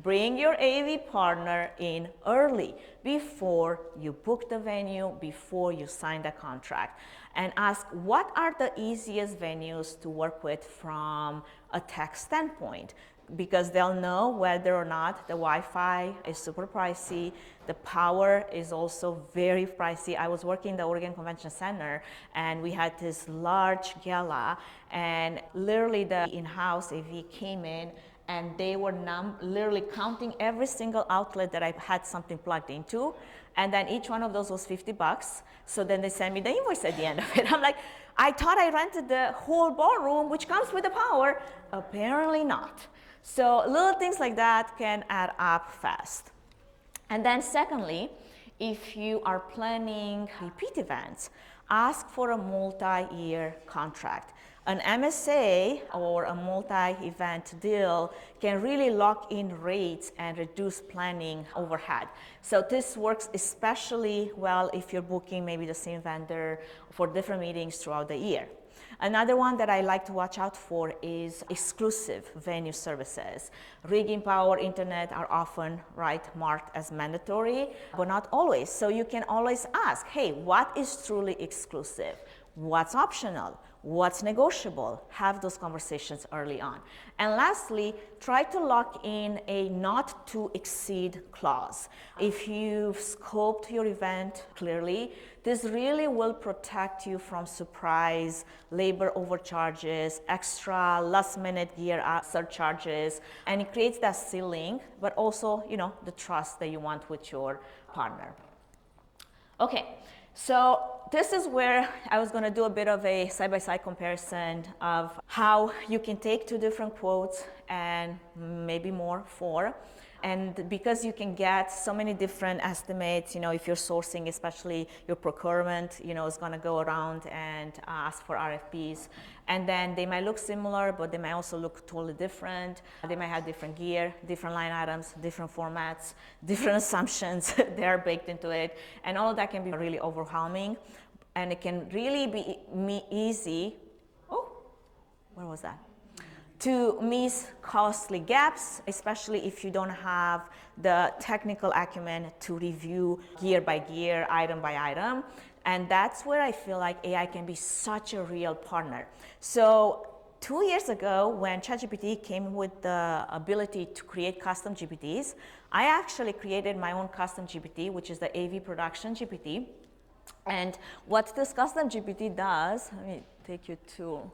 Bring your AV partner in early, before you book the venue, before you sign the contract, and ask what are the easiest venues to work with from a tech standpoint, because they'll know whether or not the Wi-Fi is super pricey, the power is also very pricey. I was working in the Oregon Convention Center, and we had this large gala, and literally the in-house AV came in, and they were literally counting every single outlet that I had something plugged into, and then each one of those was $50. So then they sent me the invoice at the end of it. I'm like, I thought I rented the whole ballroom, which comes with the power. Apparently not. So little things like that can add up fast. And then secondly, if you are planning repeat events, ask for a multi-year contract. An MSA or a multi-event deal can really lock in rates and reduce planning overhead. So this works especially well if you're booking maybe the same vendor for different meetings throughout the year. Another one that I like to watch out for is exclusive venue services. Rigging, power, internet are often marked as mandatory, but not always. So you can always ask, hey, what is truly exclusive? What's optional? What's negotiable? Have those conversations early on. And lastly, try to lock in a not to exceed clause. If you've scoped your event clearly, this really will protect you from surprise labor overcharges, extra last minute gear surcharges, and it creates that ceiling, but also, the trust that you want with your partner. Okay. So this is where I was going to do a bit of a side-by-side comparison of how you can take two different quotes and maybe more, four. And because you can get so many different estimates, if you're sourcing, especially your procurement, is going to go around and ask for RFPs. And then they might look similar, but they might also look totally different. They might have different gear, different line items, different formats, different assumptions that are baked into it. And all of that can be really overwhelming. And it can really be easy. Oh, where was that? To miss costly gaps, especially if you don't have the technical acumen to review gear by gear, item by item. And that's where I feel like AI can be such a real partner. So 2 years ago, when ChatGPT came with the ability to create custom GPTs, I actually created my own custom GPT, which is the AV production GPT. And what this custom GPT does, let me take you to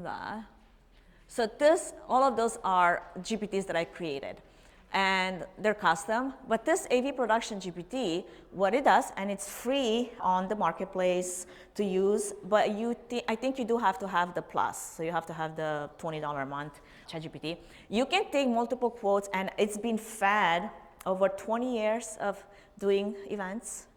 that. So all of those are GPTs that I created, and they're custom. But this AV production GPT, what it does, and it's free on the marketplace to use, but I think you do have to have the plus. So you have to have the $20 a month ChatGPT. You can take multiple quotes, and it's been fed over 20 years of doing events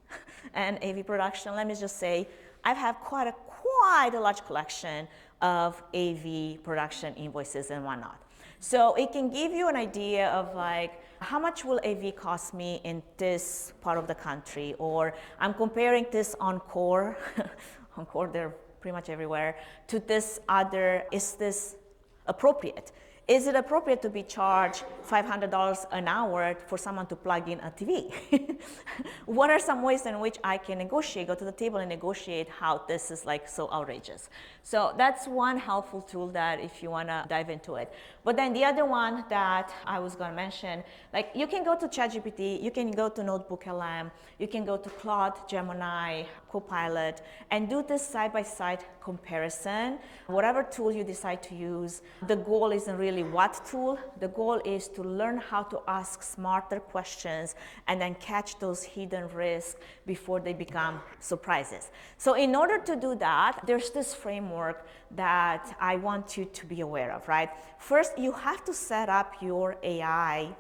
and AV production. Let me just say, I have quite a large collection of AV production invoices and whatnot. So it can give you an idea of like, how much will AV cost me in this part of the country? Or I'm comparing this Encore, Encore, they're pretty much everywhere, to this other, is this appropriate? Is it appropriate to be charged $500 an hour for someone to plug in a TV? What are some ways in which I can negotiate, go to the table and negotiate how this is like so outrageous? So that's one helpful tool that if you want to dive into it. But then the other one that I was going to mention, like you can go to ChatGPT, you can go to NotebookLM, you can go to Claude, Gemini, Copilot, and do this side-by-side comparison. Whatever tool you decide to use, the goal isn't really what tool. The goal is to learn how to ask smarter questions and then catch those hidden risks before they become surprises. So in order to do that, there's this framework that I want you to be aware of, right? First, you have to set up your AI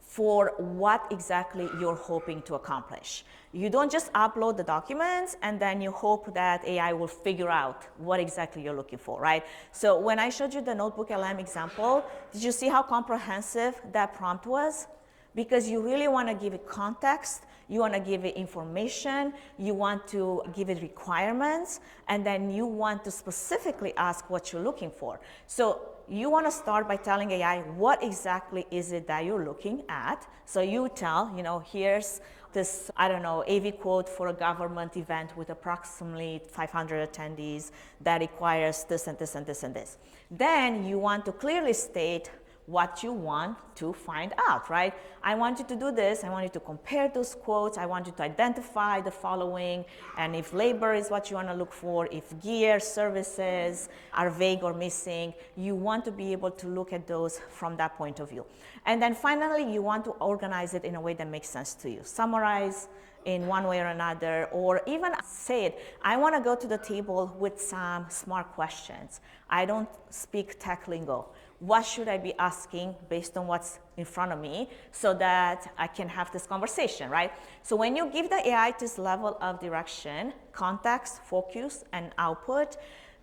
for what exactly you're hoping to accomplish. You don't just upload the documents and then you hope that AI will figure out what exactly you're looking for, right? So when I showed you the NotebookLM example, did you see how comprehensive that prompt was? Because you really want to give it context, you want to give it information, you want to give it requirements, and then you want to specifically ask what you're looking for. So you want to start by telling AI what exactly is it that you're looking at. So you tell, here's this, AV quote for a government event with approximately 500 attendees that requires this and this and this and this. Then you want to clearly state what you want to find out, right? I want you to do this. I want you to compare those quotes. I want you to identify the following. And if labor is what you want to look for, if gear, services are vague or missing, you want to be able to look at those from that point of view. And then finally, you want to organize it in a way that makes sense to you. Summarize in one way or another, or even say it, I want to go to the table with some smart questions. I don't speak tech lingo. What should I be asking based on what's in front of me so that I can have this conversation, right? So when you give the AI this level of direction, context, focus, and output,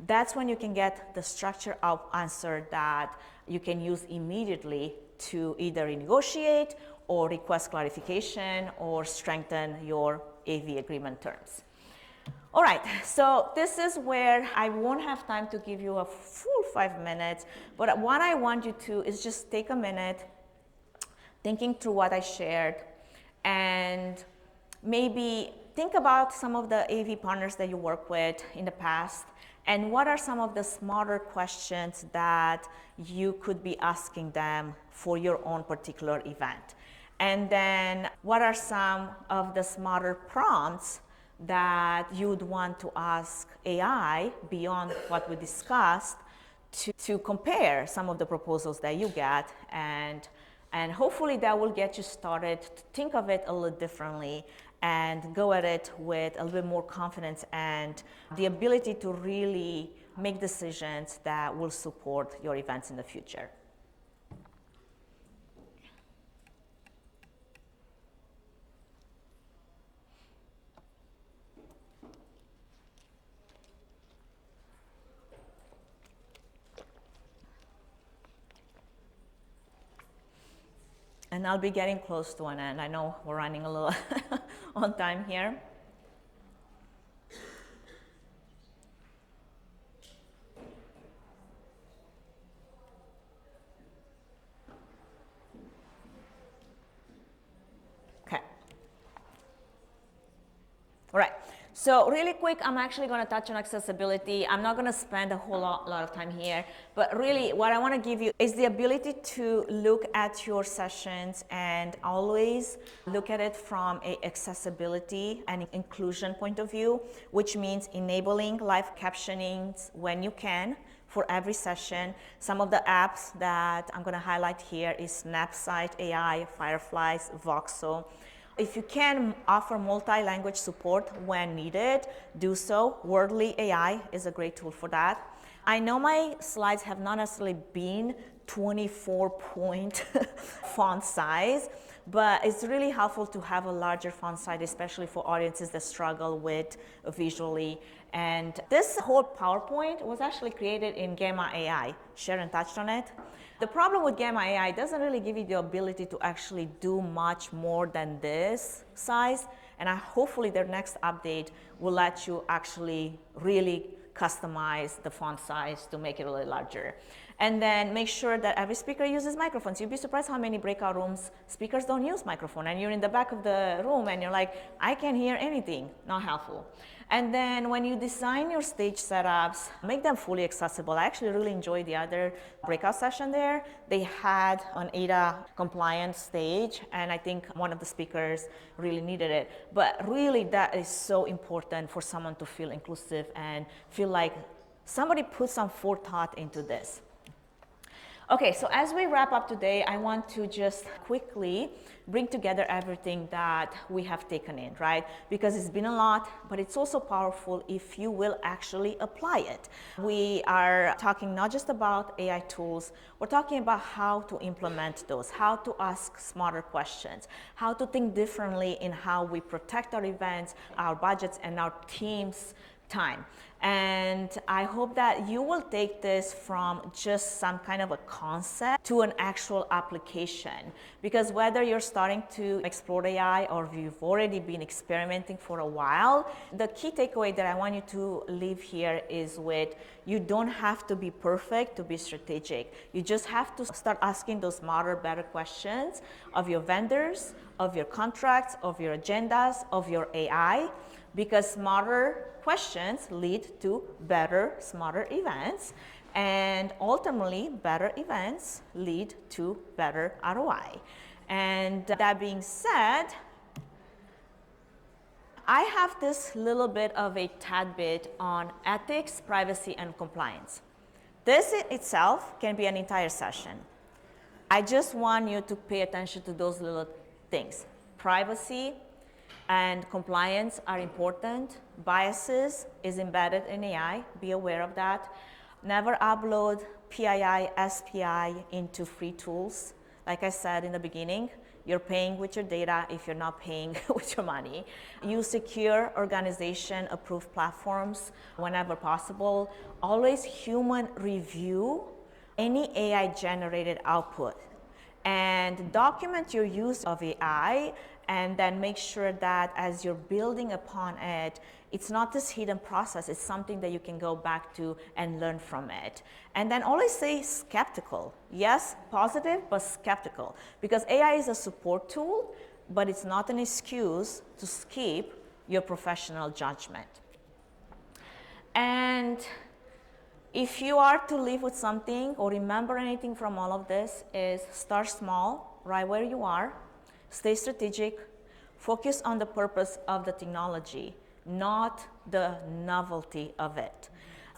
that's when you can get the structured answer that you can use immediately to either negotiate or request clarification or strengthen your AV agreement terms. All right, so this is where I won't have time to give you a full 5 minutes, but what I want you to is just take a minute thinking through what I shared and maybe think about some of the AV partners that you work with in the past and what are some of the smarter questions that you could be asking them for your own particular event. And then what are some of the smarter prompts that you would want to ask AI beyond what we discussed to compare some of the proposals that you get and And hopefully that will get you started to think of it a little differently and go at it with a little bit more confidence and the ability to really make decisions that will support your events in the future. And I'll be getting close to an end. I know we're running a little on time here. Okay. All right. So really quick, I'm actually going to touch on accessibility. I'm not going to spend a whole lot of time here, but really what I want to give you is the ability to look at your sessions and always look at it from an accessibility and inclusion point of view, which means enabling live captioning when you can for every session. Some of the apps that I'm going to highlight here is Snapsight AI, Fireflies, Voxel. If you can offer multi-language support when needed, do so. Wordly AI is a great tool for that. I know my slides have not necessarily been 24-point font size, but it's really helpful to have a larger font size, especially for audiences that struggle with visually. And this whole PowerPoint was actually created in Gamma AI. Sharon touched on it. The problem with Gamma AI doesn't really give you the ability to actually do much more than this size, and hopefully their next update will let you actually really customize the font size to make it a little larger. And then make sure that every speaker uses microphones. You'd be surprised how many breakout rooms speakers don't use microphone, and you're in the back of the room and you're like, I can't hear anything, not helpful. And then when you design your stage setups, make them fully accessible. I actually really enjoyed the other breakout session there. They had an ADA compliant stage, and I think one of the speakers really needed it. But really that is so important for someone to feel inclusive and feel like somebody put some forethought into this. Okay, so as we wrap up today, I want to just quickly bring together everything that we have taken in, right? Because it's been a lot, but it's also powerful if you will actually apply it. We are talking not just about AI tools, we're talking about how to implement those, how to ask smarter questions, how to think differently in how we protect our events, our budgets, and our teams' time. And I hope that you will take this from just some kind of a concept to an actual application. Because whether you're starting to explore AI or you've already been experimenting for a while, the key takeaway that I want you to leave here is with, you don't have to be perfect to be strategic. You just have to start asking those smarter, better questions of your vendors, of your contracts, of your agendas, of your AI, because smarter questions lead to better, smarter events, and ultimately better events lead to better ROI. And that being said, I have this little bit of a tad bit on ethics, privacy, and compliance. This in itself can be an entire session. I just want you to pay attention to those little things. Privacy and compliance are important. Biases is embedded in AI, be aware of that. Never upload PII, SPI into free tools. Like I said in the beginning, you're paying with your data if you're not paying with your money. Use secure organization approved platforms whenever possible. Always human review any AI generated output and document your use of AI, and then make sure that as you're building upon it, it's not this hidden process, it's something that you can go back to and learn from it. And then always say skeptical. Yes, positive, but skeptical. Because AI is a support tool, but it's not an excuse to skip your professional judgment. And if you are to leave with something or remember anything from all of this, is start small, right where you are, stay strategic, focus on the purpose of the technology, not the novelty of it.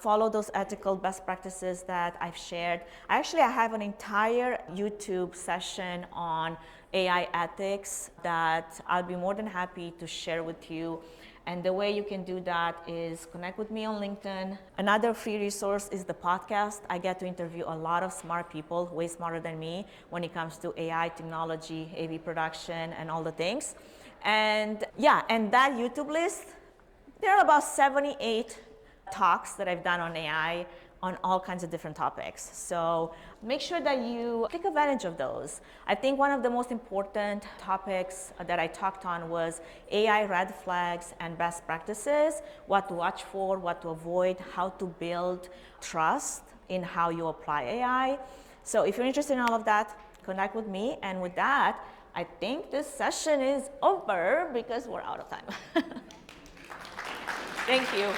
follow those ethical best practices that I've shared. Actually, I have an entire YouTube session on AI ethics that I'll be more than happy to share with you. And the way you can do that is connect with me on LinkedIn. Another free resource is the podcast. I get to interview a lot of smart people, way smarter than me, when it comes to AI, technology, AV production, and all the things. And yeah, and that YouTube list, there are about 78 talks that I've done on AI on all kinds of different topics. So make sure that you take advantage of those. I think one of the most important topics that I talked on was AI red flags and best practices, what to watch for, what to avoid, how to build trust in how you apply AI. So if you're interested in all of that, connect with me. And with that, I think this session is over because we're out of time. Thank you.